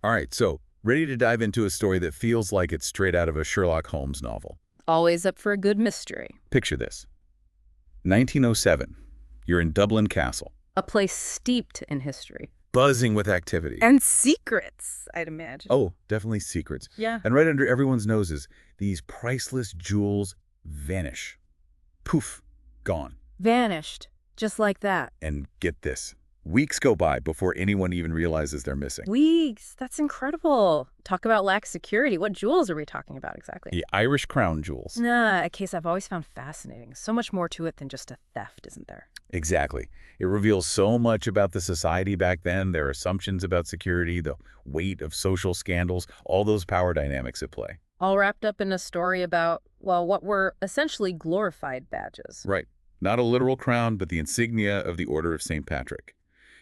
All right, so ready to dive into a story that feels like it's straight out of a Sherlock Holmes novel. Always up for a good mystery. Picture this. 1907. You're in Dublin Castle, A place steeped in history. buzzing with activity. And secrets, I'd imagine. Oh, definitely secrets. Yeah. And right under everyone's noses, these priceless jewels vanish. Poof, gone. Vanished. Just like that. And get this. Weeks go by before anyone even realizes they're missing. Weeks. That's incredible. Talk about lax security. What jewels are we talking about exactly? The Irish crown jewels. Nah, a case I've always found fascinating. So much more to it than just a theft, isn't there? Exactly. It reveals so much about the society back then, their assumptions about security, the weight of social scandals, all those power dynamics at play. All wrapped up in a story about, well, what were essentially glorified badges. Right. Not a literal crown, but the insignia of the Order of St. Patrick.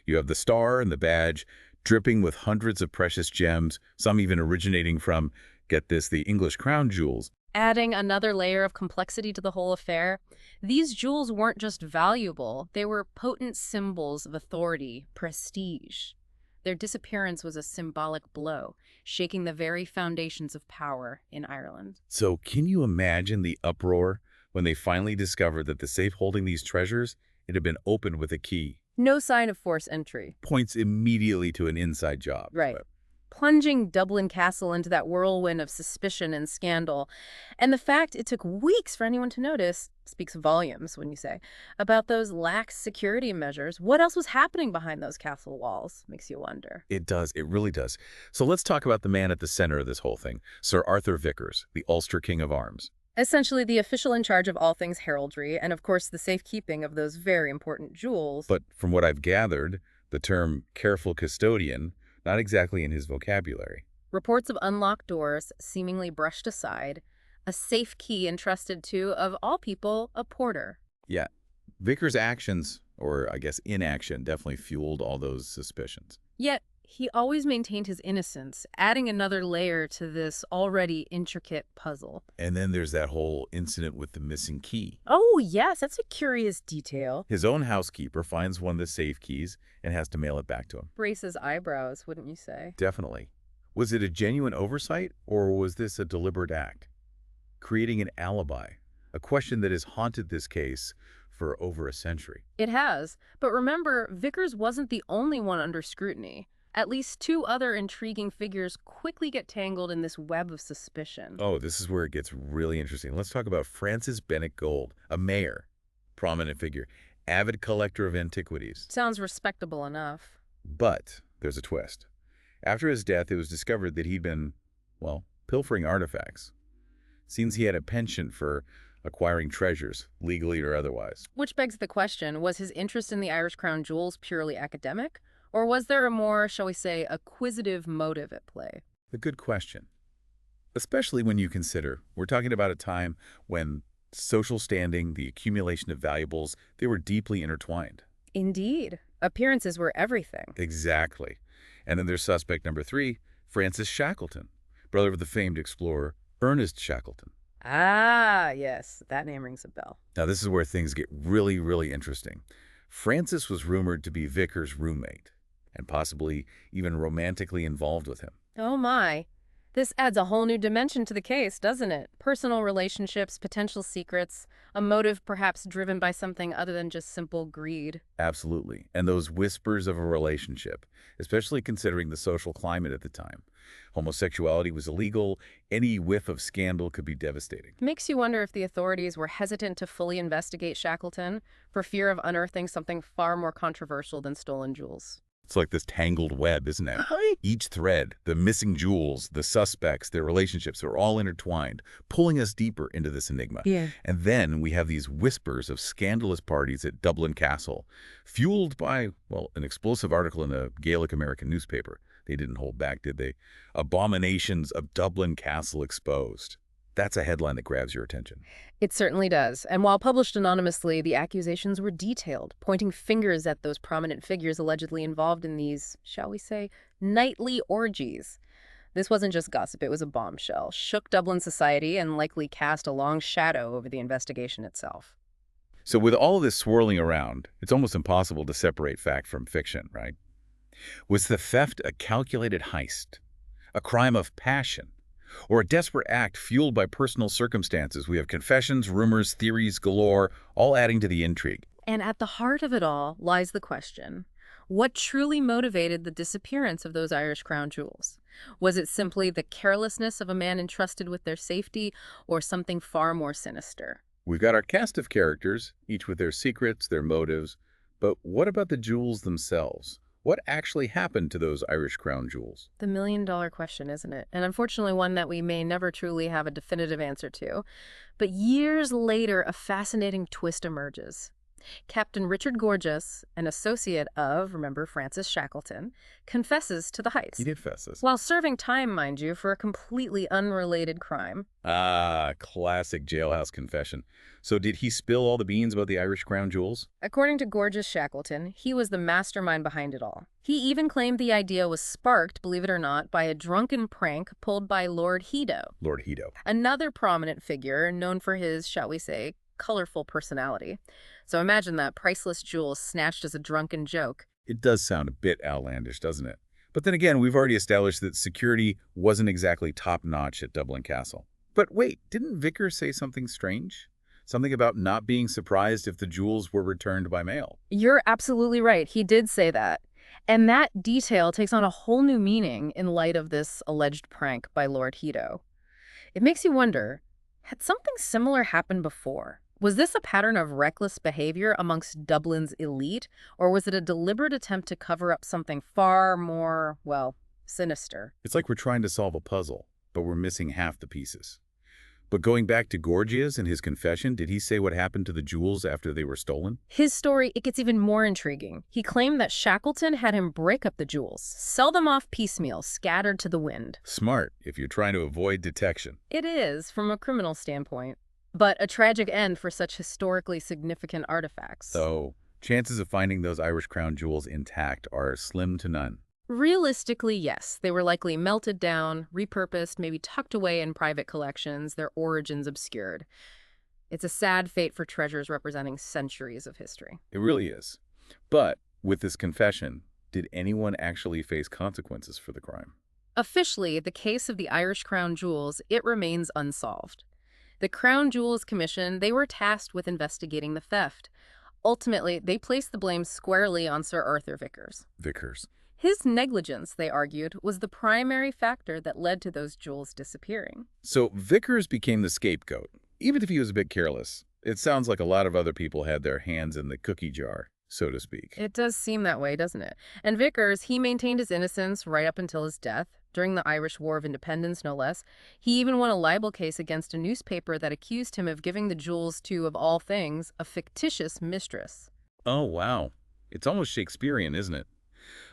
You have the star and the badge, dripping with hundreds of precious gems, some even originating from, get this, the English crown jewels. Adding another layer of complexity to the whole affair, these jewels weren't just valuable, they were potent symbols of authority, prestige. Their disappearance was a symbolic blow, shaking the very foundations of power in Ireland. So can you imagine the uproar when they finally discovered that the safe holding these treasures, it had been opened with a key? No sign of forced entry. Points immediately to an inside job. Right. Plunging Dublin Castle into that whirlwind of suspicion and scandal. And the fact it took weeks for anyone to notice speaks volumes, wouldn't you say, about those lax security measures. What else was happening behind those castle walls, makes you wonder. It does. It really does. So let's talk about the man at the center of this whole thing, Sir Arthur Vickers, the Ulster King of Arms. Essentially the official in charge of all things heraldry, and of course the safekeeping of those very important jewels. But from what I've gathered, the term careful custodian, not exactly in his vocabulary. Reports of unlocked doors seemingly brushed aside, a safe key entrusted to, of all people, a porter. Yeah, Vickers' actions, or I guess inaction, definitely fueled all those suspicions. Yet, he always maintained his innocence, adding another layer to this already intricate puzzle. And then there's that whole incident with the missing key. Oh, yes, that's a curious detail. His own housekeeper finds one of the safe keys and has to mail it back to him. Raises eyebrows, wouldn't you say? Definitely. Was it a genuine oversight, or was this a deliberate act? Creating an alibi, a question that has haunted this case for over a century. It has. But remember, Vickers wasn't the only one under scrutiny. At least two other intriguing figures quickly get tangled in this web of suspicion. Oh, this is where it gets really interesting. Let's talk about Francis Bennett Gould, a mayor, prominent figure, avid collector of antiquities. Sounds respectable enough. But there's a twist. After his death, it was discovered that he'd been, well, pilfering artifacts. Seems he had a penchant for acquiring treasures, legally or otherwise. Which begs the question, was his interest in the Irish crown jewels purely academic? Or was there a more, shall we say, acquisitive motive at play? A good question. Especially when you consider we're talking about a time when social standing, the accumulation of valuables, they were deeply intertwined. Indeed. Appearances were everything. Exactly. And then there's suspect number 3, Francis Shackleton, brother of the famed explorer Ernest Shackleton. Ah, yes, that name rings a bell. Now, this is where things get really, really interesting. Francis was rumored to be Vickers' roommate and possibly even romantically involved with him. Oh my. This adds a whole new dimension to the case, doesn't it? Personal relationships, potential secrets, a motive perhaps driven by something other than just simple greed. Absolutely. And those whispers of a relationship, especially considering the social climate at the time. Homosexuality was illegal. Any whiff of scandal could be devastating. Makes you wonder if the authorities were hesitant to fully investigate Shackleton for fear of unearthing something far more controversial than stolen jewels. It's like this tangled web, isn't it? Each thread, the missing jewels, the suspects, their relationships are all intertwined, pulling us deeper into this enigma. Yeah. And then we have these whispers of scandalous parties at Dublin Castle, fueled by, well, an explosive article in a Gaelic American newspaper. They didn't hold back, did they? Abominations of Dublin Castle exposed. That's a headline that grabs your attention. It certainly does. And while published anonymously, the accusations were detailed, pointing fingers at those prominent figures allegedly involved in these, shall we say, nightly orgies. This wasn't just gossip, it was a bombshell, shook Dublin society, and likely cast a long shadow over the investigation itself. So with all of this swirling around, it's almost impossible to separate fact from fiction, right? Was the theft a calculated heist, a crime of passion, or a desperate act fueled by personal circumstances. We have confessions, rumors, theories galore, all adding to the intrigue. And at the heart of it all lies the question, what truly motivated the disappearance of those Irish crown jewels? Was it simply the carelessness of a man entrusted with their safety, or something far more sinister? We've got our cast of characters, each with their secrets, their motives, but what about the jewels themselves? What actually happened to those Irish crown jewels? The million-dollar question, isn't it? And unfortunately, one that we may never truly have a definitive answer to. But years later, a fascinating twist emerges. Captain Richard Gorges, an associate of, remember, Francis Shackleton, confesses to the He heists, did fess this. while serving time, mind you, for a completely unrelated crime. Ah, classic jailhouse confession. So did he spill all the beans about the Irish crown jewels? According to Gorges Shackleton, he was the mastermind behind it all. He even claimed the idea was sparked, believe it or not, by a drunken prank pulled by Lord Hedo, Lord Hedo. another prominent figure known for his, shall we say, colorful personality. So imagine that, priceless jewels snatched as a drunken joke. It does sound a bit outlandish, doesn't it? But then again, we've already established that security wasn't exactly top-notch at Dublin Castle. But wait, didn't Vickers say something strange? Something about not being surprised if the jewels were returned by mail. You're absolutely right. He did say that. And that detail takes on a whole new meaning in light of this alleged prank by Lord Hedo. It makes you wonder, had something similar happened before? Was this a pattern of reckless behavior amongst Dublin's elite, or was it a deliberate attempt to cover up something far more, well, sinister? It's like we're trying to solve a puzzle, but we're missing half the pieces. But going back to Gorgias and his confession, did he say what happened to the jewels after they were stolen? His story, it gets even more intriguing. He claimed that Shackleton had him break up the jewels, sell them off piecemeal, scattered to the wind. Smart, if you're trying to avoid detection. It is, from a criminal standpoint, but a tragic end for such historically significant artifacts. So, chances of finding those Irish crown jewels intact are slim to none. Realistically, yes. They were likely melted down, repurposed, maybe tucked away in private collections, their origins obscured. It's a sad fate for treasures representing centuries of history. It really is. But with this confession, did anyone actually face consequences for the crime? Officially, the case of the Irish crown jewels, it remains unsolved. The Crown Jewels Commission, they were tasked with investigating the theft. Ultimately, they placed the blame squarely on Sir Arthur Vickers. Vickers. His negligence, they argued, was the primary factor that led to those jewels disappearing. So Vickers became the scapegoat, even if he was a bit careless. It sounds like a lot of other people had their hands in the cookie jar, so to speak. It does seem that way, doesn't it? And Vickers, he maintained his innocence right up until his death, during the Irish War of Independence, no less. He even won a libel case against a newspaper that accused him of giving the jewels to, of all things, a fictitious mistress. Oh, wow. It's almost Shakespearean, isn't it?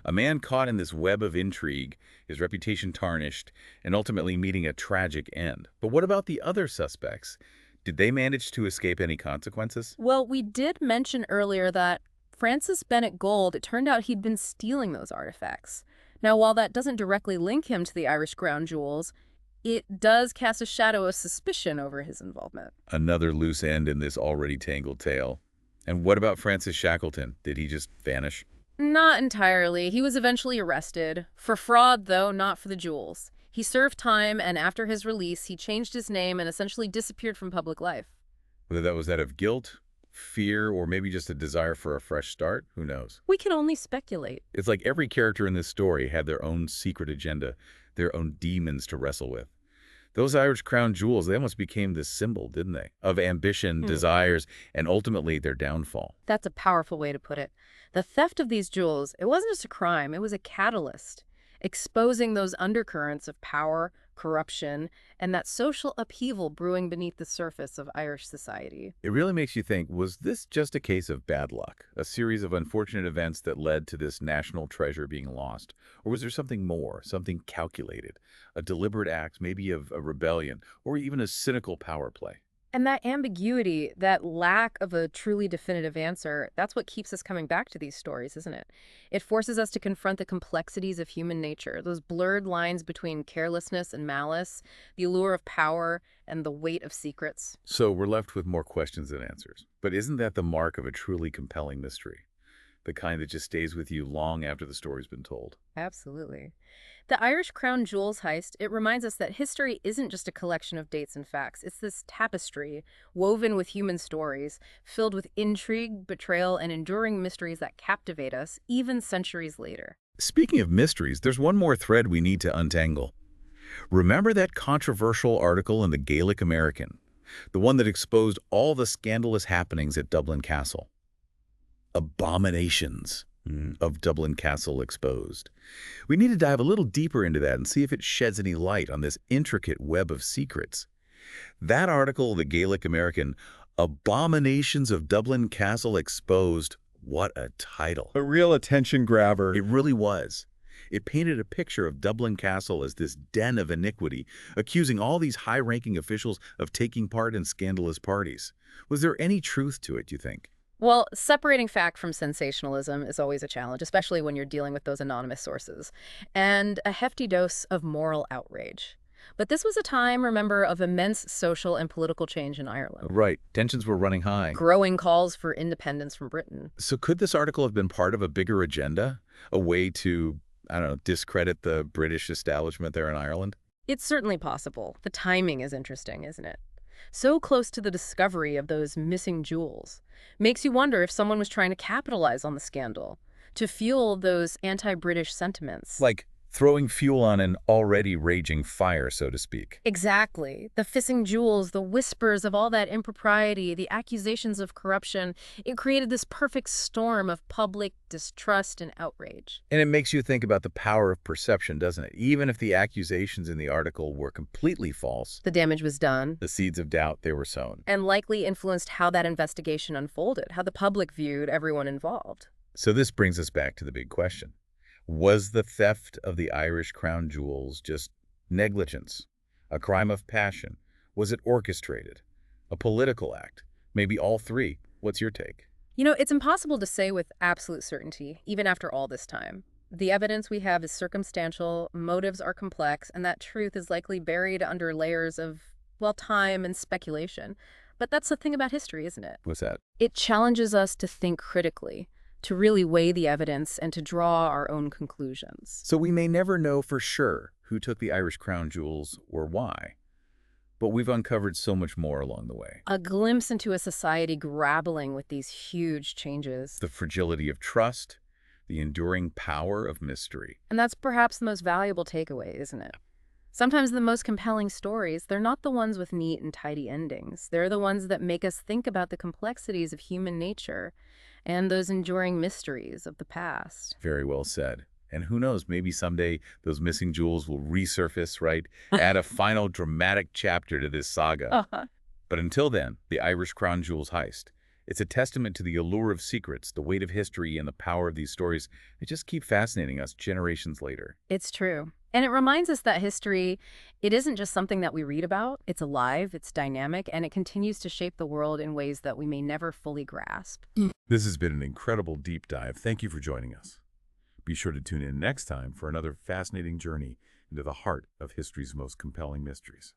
A man caught in this web of intrigue, his reputation tarnished, and ultimately meeting a tragic end. But what about the other suspects? Did they manage to escape any consequences? Well, we did mention earlier that Francis Bennett Gould, it turned out he'd been stealing those artifacts. Now, while that doesn't directly link him to the Irish crown jewels, it does cast a shadow of suspicion over his involvement. Another loose end in this already tangled tale. And what about Francis Shackleton? Did he just vanish? Not entirely. He was eventually arrested. For fraud, though, not for the jewels. He served time, and after his release, he changed his name and essentially disappeared from public life. Whether that was out of guilt, fear, or maybe just a desire for a fresh start, who knows? We can only speculate. It's like every character in this story had their own secret agenda, their own demons to wrestle with. Those Irish crown jewels, they almost became this symbol, didn't they? Of ambition, desires, and ultimately their downfall. That's a powerful way to put it. The theft of these jewels, it wasn't just a crime, it was a catalyst, exposing those undercurrents of power, corruption, and that social upheaval brewing beneath the surface of Irish society. It really makes you think, was this just a case of bad luck? A series of unfortunate events that led to this national treasure being lost? Or was there something more, something calculated? A deliberate act, maybe of a rebellion, or even a cynical power play? And that ambiguity, that lack of a truly definitive answer, that's what keeps us coming back to these stories, isn't it? It forces us to confront the complexities of human nature, those blurred lines between carelessness and malice, the allure of power and the weight of secrets. So we're left with more questions than answers. But isn't that the mark of a truly compelling mystery? the kind that just stays with you long after the story's been told. Absolutely. The Irish Crown Jewels heist, it reminds us that history isn't just a collection of dates and facts. It's this tapestry woven with human stories, filled with intrigue, betrayal, and enduring mysteries that captivate us even centuries later. Speaking of mysteries, there's one more thread we need to untangle. Remember that controversial article in the Gaelic American, the one that exposed all the scandalous happenings at Dublin Castle? Abominations of Dublin Castle exposed. We need to dive a little deeper into that and see if it sheds any light on this intricate web of secrets. That article, the Gaelic American, Abominations of Dublin Castle Exposed, what a title. A real attention grabber. It really was. It painted a picture of Dublin Castle as this den of iniquity, accusing all these high-ranking officials of taking part in scandalous parties. Was there any truth to it, you think? Well, separating fact from sensationalism is always a challenge, especially when you're dealing with those anonymous sources, and a hefty dose of moral outrage. But this was a time, remember, of immense social and political change in Ireland. Right. Tensions were running high. Growing calls for independence from Britain. So could this article have been part of a bigger agenda? A way to, I don't know, discredit the British establishment there in Ireland? It's certainly possible. The timing is interesting, isn't it? So close to the discovery of those missing jewels. Makes you wonder if someone was trying to capitalize on the scandal, to fuel those anti-British sentiments. Like throwing fuel on an already raging fire, so to speak. Exactly. The missing jewels, the whispers of all that impropriety, the accusations of corruption, it created this perfect storm of public distrust and outrage. And it makes you think about the power of perception, doesn't it? Even if the accusations in the article were completely false, The damage was done, the seeds of doubt, they were sown. and likely influenced how that investigation unfolded, how the public viewed everyone involved. So this brings us back to the big question. Was the theft of the Irish crown jewels just negligence, a crime of passion? Was it orchestrated, a political act? Maybe all three. What's your take? You know, it's impossible to say with absolute certainty, even after all this time. The evidence we have is circumstantial, motives are complex, and that truth is likely buried under layers of, well, time and speculation. But that's the thing about history, isn't it? What's that? It challenges us to think critically, to really weigh the evidence and to draw our own conclusions. So we may never know for sure who took the Irish crown jewels or why, but we've uncovered so much more along the way. A glimpse into a society grappling with these huge changes. The fragility of trust, the enduring power of mystery. And that's perhaps the most valuable takeaway, isn't it? Sometimes the most compelling stories, they're not the ones with neat and tidy endings. They're the ones that make us think about the complexities of human nature and those enduring mysteries of the past. Very well said. And who knows, maybe someday those missing jewels will resurface, right? Add a final dramatic chapter to this saga. But until then, the Irish crown jewels heist. It's a testament to the allure of secrets, the weight of history, and the power of these stories that just keep fascinating us generations later. It's true. And it reminds us that history, it isn't just something that we read about. It's alive, it's dynamic, and it continues to shape the world in ways that we may never fully grasp. This has been an incredible deep dive. Thank you for joining us. Be sure to tune in next time for another fascinating journey into the heart of history's most compelling mysteries.